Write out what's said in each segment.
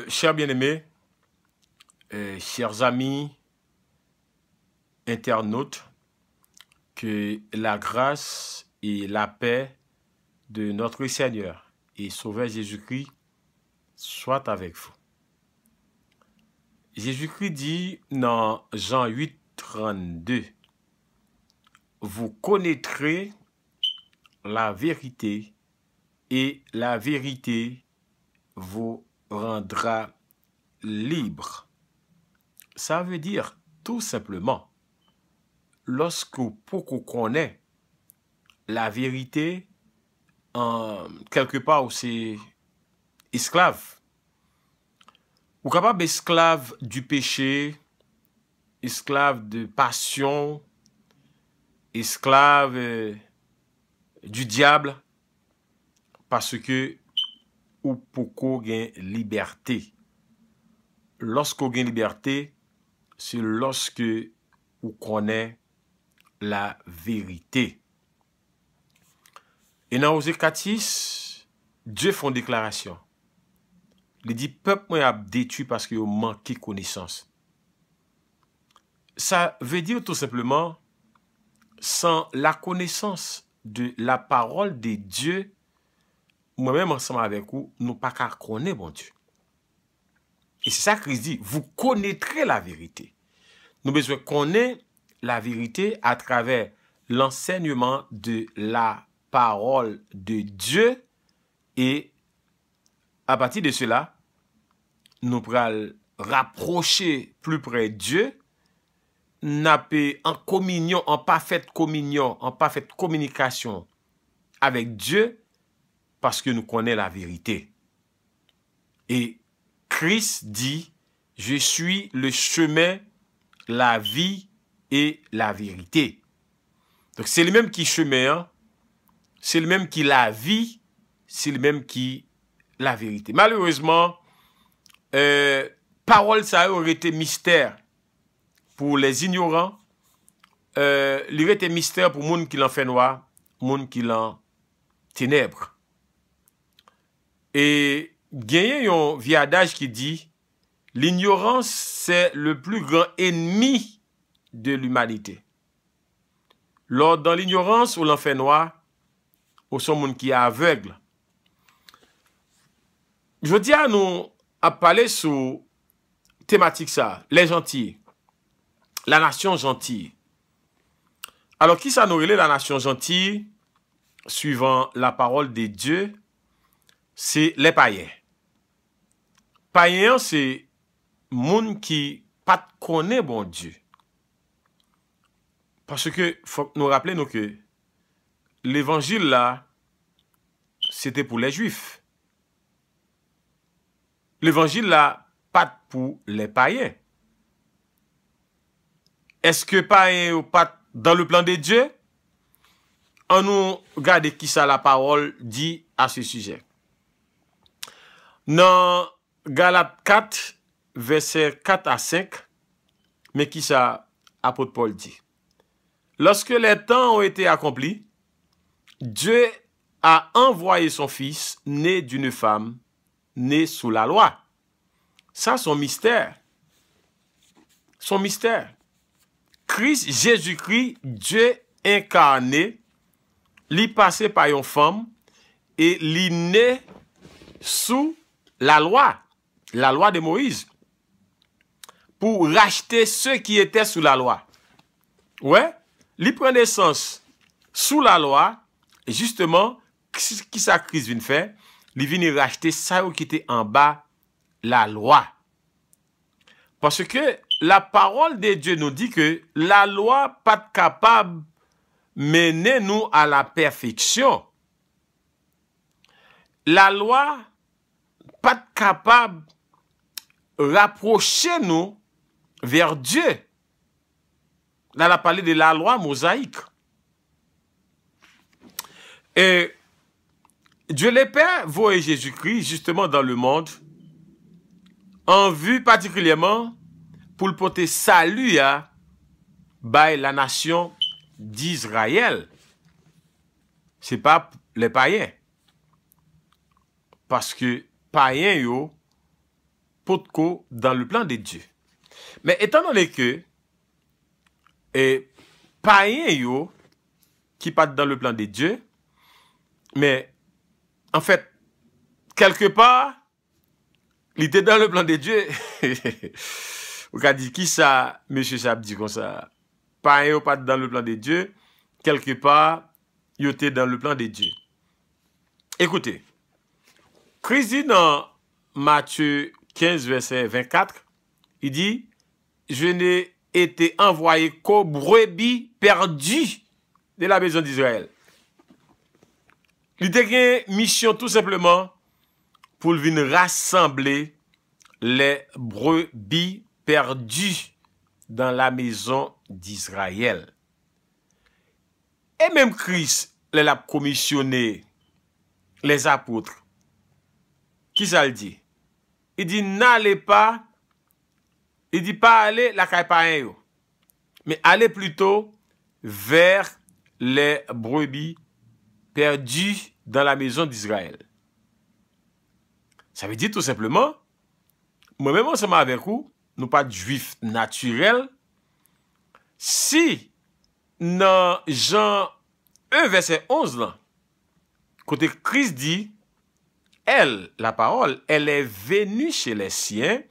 Chers bien-aimés, chers amis, internautes, que la grâce et la paix de notre Seigneur et Sauveur Jésus-Christ soient avec vous. Jésus-Christ dit dans Jean 8, 32, « Vous connaîtrez la vérité et la vérité vous rendra libre. » Ça veut dire tout simplement, lorsque vous connaissez la vérité, quelque part où c'est esclave, ou capable esclave du péché, esclave de passion, esclave du diable, parce que ou pour gain liberté. Lorsqu'on gagne liberté, c'est lorsque on connaît la vérité. Et dans Osée 4:6, Dieu fait une déclaration. Il dit, peuple moi a détruit parce qu'il manque connaissance. Ça veut dire tout simplement, sans la connaissance de la parole de Dieu, moi-même ensemble avec vous, nous pas qu'à connaître bon Dieu. Et c'est ça que Christ dit, vous connaîtrez la vérité. Nous avons besoin de connaître la vérité à travers l'enseignement de la parole de Dieu. Et à partir de cela, nous pourrons rapprocher plus près de Dieu, napper en communion, en parfaite communion, en parfaite communication avec Dieu, parce que nous connaissons la vérité. Et Christ dit, je suis le chemin, la vie et la vérité. Donc c'est le même qui chemin, c'est le même qui la vie, c'est le même qui la vérité. Malheureusement, parole ça aurait été mystère pour les ignorants, il aurait été mystère pour les gens qui l'en fait noir, les gens qui l'en ténèbres. Et il y a un vieux adage qui dit, l'ignorance c'est le plus grand ennemi de l'humanité. Lors dans l'ignorance ou l'en fait noir, ou sont gens qui est aveugle. Je dis à nous à parler sur thématique ça, les gentils, la nation gentille. Alors qui ça nous relève la nation gentille, suivant la parole de Dieu, c'est les païens. Païens, c'est moun qui pas connaît bon Dieu. Parce que faut nous rappeler nous que l'évangile là, c'était pour les juifs. L'évangile là, pas pour les païens. Est-ce que païens ou pas dans le plan de Dieu? On nous regarde qui ça la parole dit à ce sujet. Dans Galates 4, versets 4 à 5, mais qui ça apôtre Paul dit? Lorsque les temps ont été accomplis, Dieu a envoyé son fils, né d'une femme, né sous la loi. Ça, son mystère. Son mystère. Christ, Jésus-Christ, Dieu incarné, li passé par une femme et li né sous la loi de Moïse, pour racheter ceux qui étaient sous la loi. Ouais, li prend naissance sous la loi, et justement, qui ça Christ vient faire? Li vient racheter ça qui était en bas la loi. Parce que la parole de Dieu nous dit que la loi pas capable de mener nous à la perfection. La loi pas capable de rapprocher nous vers Dieu. Là, on a parlé de la loi mosaïque. Et Dieu le Père voit Jésus-Christ justement dans le monde en vue particulièrement pour le porter salut à la nation d'Israël. Ce n'est pas les païens. Parce que païens, yo, potko dans le plan de Dieu. Mais étant donné que païen yo qui pas dans le plan de Dieu, mais en fait, quelque part, il était dans le plan de Dieu. Vous avez dit qui ça, monsieur Sab dit comme ça? Païen yo pas dans le plan de Dieu, quelque part, il était dans le plan de Dieu. Écoutez, Christ dit dans Matthieu 15, verset 24, il dit, je n'ai été envoyé qu'aux brebis perdues de la maison d'Israël. Il a une mission tout simplement pour venir rassembler les brebis perdues dans la maison d'Israël. Et même Christ, il a commissionné les apôtres. Qui ça le dit? Il dit, n'allez pas, il dit pas aller la caille, mais allez plutôt vers les brebis perdues dans la maison d'Israël. Ça veut dire tout simplement, moi-même ensemble avec vous, nous pas de juifs naturels. Si dans Jean 1, verset 11, là, côté Christ dit, elle, la parole, elle est venue chez les siens,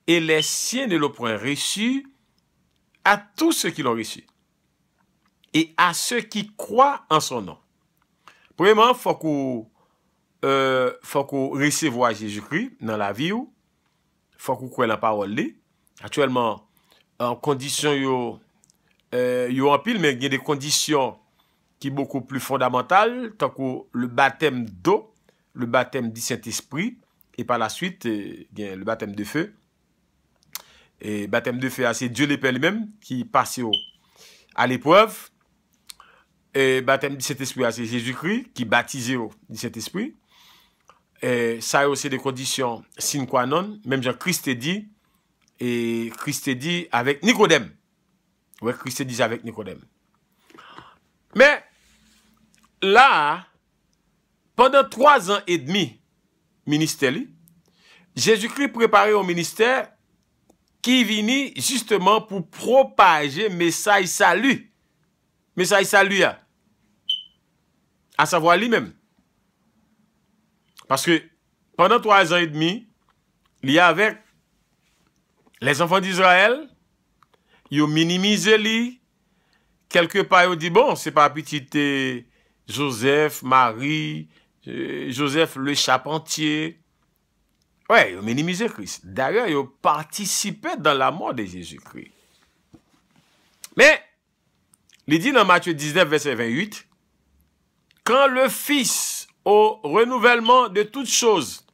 et les siens ne l'ont point reçu à tous ceux qui l'ont reçu, et à ceux qui croient en son nom. Premièrement, faut qu'on recevoir Jésus-Christ dans la vie, faut qu'on croit la parole. Actuellement, en condition yo en pile, mais il y a des conditions qui sont beaucoup plus fondamentales, tant que le baptême d'eau, le baptême du Saint-Esprit, et par la suite, le baptême de feu. Et baptême de feu, c'est Dieu le Père lui-même qui passe à l'épreuve. Et baptême du Saint-Esprit, c'est Jésus-Christ qui baptise du Saint-Esprit. Et ça a aussi des conditions sine qua non, même Jean-Christ dit, et Christ dit avec Nicodème. Oui, Christ dit avec Nicodème. Mais là, pendant 3 ans et demi, ministère, Jésus-Christ préparait au ministère qui venait justement pour propager message salut. Message salut, à savoir lui-même. Parce que pendant 3 ans et demi, il y avait les enfants d'Israël, ils ont minimisé lui. Quelque part, ils ont dit, bon, c'est pas petit Joseph, Marie, Joseph le charpentier. Ouais, ils ont minimisé Christ. D'ailleurs, ils ont participé dans la mort de Jésus-Christ. Mais, il dit dans Matthieu 19, verset 28, quand le Fils, au renouvellement de toutes choses,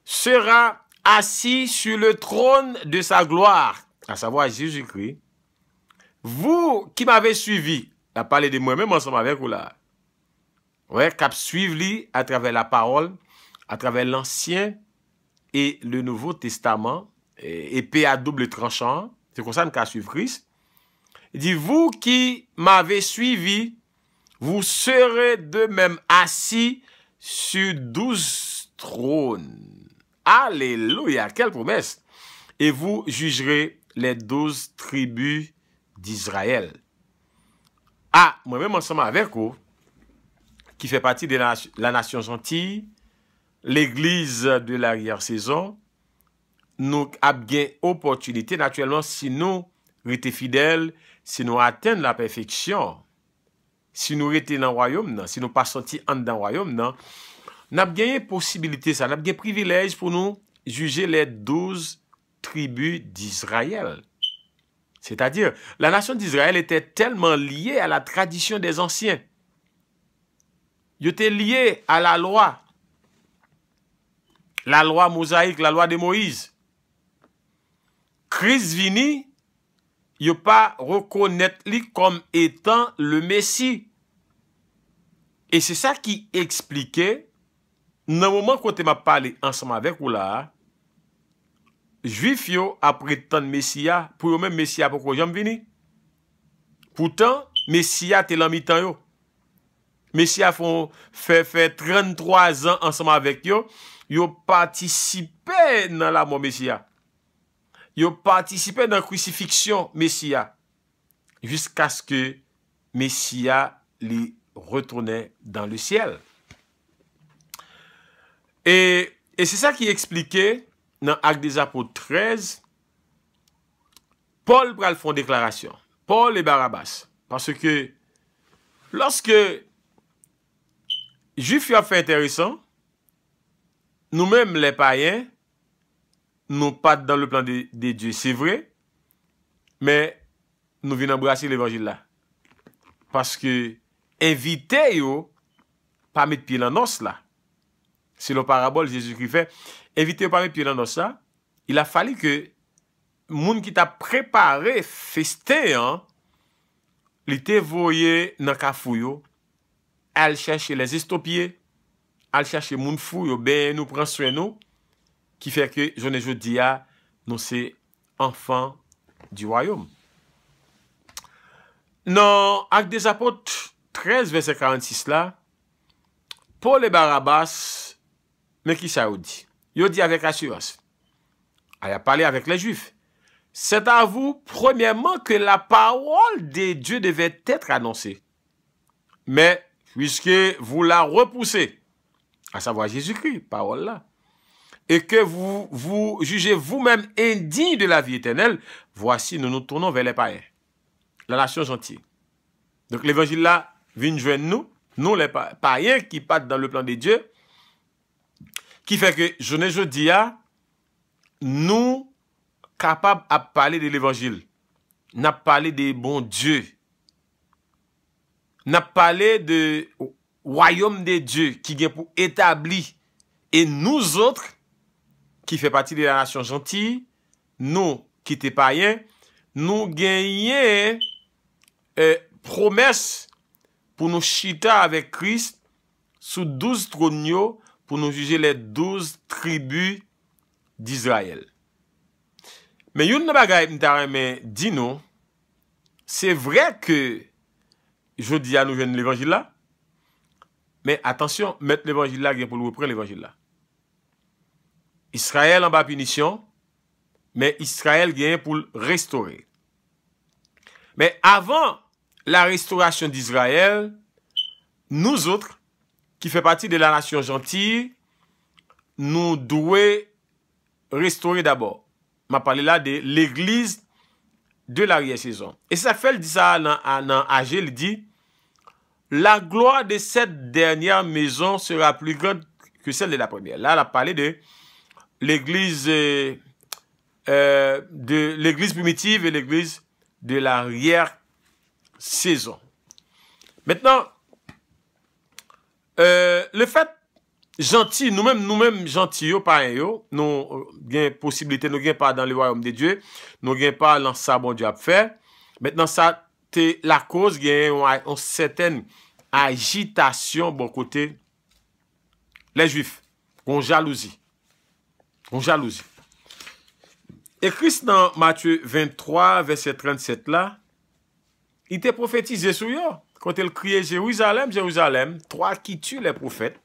sera assis sur le trône de sa gloire, à savoir Jésus-Christ, vous qui m'avez suivi, la parlé de moi-même ensemble avec vous là, ouais, cap suivre à travers la parole, à travers l'Ancien et le Nouveau Testament, épée à double tranchant, c'est comme ça qu'on suivre Christ. Il dit, vous qui m'avez suivi, vous serez de même assis sur 12 trônes. Alléluia, quelle promesse! Et vous jugerez les 12 tribus d'Israël. Ah, moi-même ensemble avec vous, qui fait partie de la nation gentille, l'église de l'arrière-saison, nous avons bien opportunité, naturellement, si nous restons fidèles, si nous atteignons la perfection, si nous restons dans le royaume, si nous ne pas sortis dans le royaume, nous avons bien possibilité, nous avons bien privilège pour nous juger les 12 tribus d'Israël. C'est-à-dire, la nation d'Israël était tellement liée à la tradition des anciens. Ils étaient liés à la loi mosaïque, la loi de Moïse. Christ vini, il pas reconnaître lui comme étant le Messie. Et c'est ça qui expliquait, dans le moment où tu m'as parlé ensemble avec vous là, Juif yo après tant de Messia, pour eux même Messia pourquoi jamais vini. Pourtant, Messia te l'en mi-temps yo. Messia fait 33 ans ensemble avec yo, yo participé dans la mort Messia. Yo participé dans la crucifixion Messia. Jusqu'à ce que Messia lui retournait dans le ciel. Et c'est ça qui est expliqué dans Actes des Apôtres 13. Paul pral font déclaration. Paul et Barabbas. Parce que lorsque Juifs a fait intéressant, nous-mêmes les païens, nous pas dans le plan de Dieu, c'est vrai, mais nous venons embrasser l'évangile là. Parce que inviter yo, pas mettre pied dans nos là. C'est le parabole Jésus-Christ fait. Inviter pas mettre pied dans nos là. Il a fallu que moun qui t'a préparé festin, hein, il te voyé dans kafouyo, al chercher les estopiers, al chercher moun fou, ben nous prend soin nous, qui fait que je ne dis à nous c'est enfants du royaume. Dans Actes des Apôtres 13, verset 46 là, Paul et Barabbas, mais qui ça dit? Il dit avec assurance. Il a parlé avec les Juifs. C'est à vous, premièrement, que la parole de Dieu devait être annoncée. Mais, puisque vous la repoussez, à savoir Jésus-Christ, parole là, et que vous jugez vous-même indigne de la vie éternelle, voici, nous nous tournons vers les païens, la nation gentille. Donc, l'évangile là vient joindre nous les païens qui partent dans le plan de Dieu, qui fait que, je dis à, nous, capables à parler de l'évangile, n'a parlé de bon Dieu, n'a parlé de royaume de Dieu qui vient pour établir, et nous autres, qui fait partie de la nation gentille, nous qui étions païens, nous gagnons promesse pour nous chita avec Christ sous 12 trônes pour nous juger les 12 tribus d'Israël. Mais yon bagay m'tareme dit nous, c'est vrai que je dis à nous jeunes l'évangile là, mais attention, mettre l'évangile là pour reprendre l'évangile là. Israël en bas punition, mais Israël gagne pour le restaurer. Mais avant la restauration d'Israël, nous autres, qui fait partie de la nation gentille, nous devons restaurer d'abord. Je parle là de l'église de l'arrière-saison. Et ça fait, il dit ça dans Agé, il dit, la gloire de cette dernière maison sera plus grande que celle de la première. Là, il a parlé de l'église primitive et l'église de l'arrière-saison. Maintenant, le fait gentil, nous-mêmes gentils, nous avons possibilité, nous n'avons pas dans le royaume de Dieu, nous n'avons pas dans ça, bon Dieu a fait. Maintenant, ça, c'est la cause, il y a une certaine agitation, bon côté, les Juifs, on jalousie. On jalousie. Et Christ, dans Matthieu 23, verset 37, là, il était prophétisé sur eux. Quand il criait Jérusalem, Jérusalem, toi qui tues les prophètes,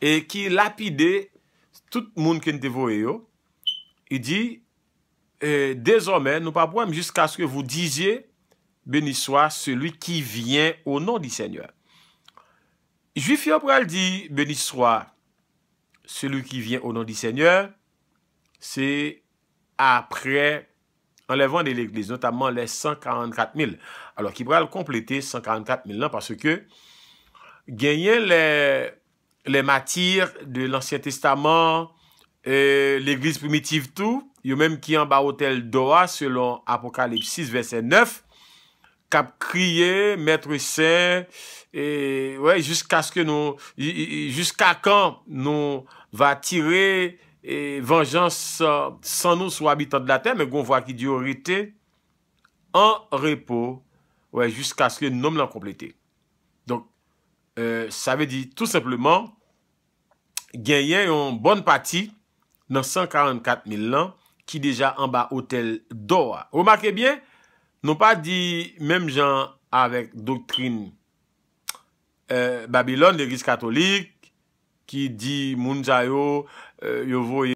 et qui lapidait tout le monde qui était voué, il dit, désormais, nous pas pouvons jusqu'à ce que vous disiez, béni soit celui qui vient au nom du Seigneur. Juif Yopral dit, béni soit celui qui vient au nom du Seigneur, c'est après enlèvement de l'église, notamment les 144 000. Alors, qui pourra le compléter 144 000 ans parce que gagner les matières de l'Ancien Testament, l'église primitive tout, il y a même qui en bas hôtel Doha, selon Apocalypse 6, verset 9, cap crié, maître saint, et ouais, jusqu'à ce que nous, jusqu'à quand nous va tirer vengeance sans nous sur habitants de la terre, mais qu'on voit qui dit autorité en repos, ouais, jusqu'à ce que nous l'ayons complété. Donc, ça veut dire tout simplement gagner une bonne partie dans 144 000 ans qui déjà en bas hôtel Doha. Remarquez bien, nous pas dit même gens avec doctrine Babylone, l'église catholique, qui dit Mounzayo, yo voye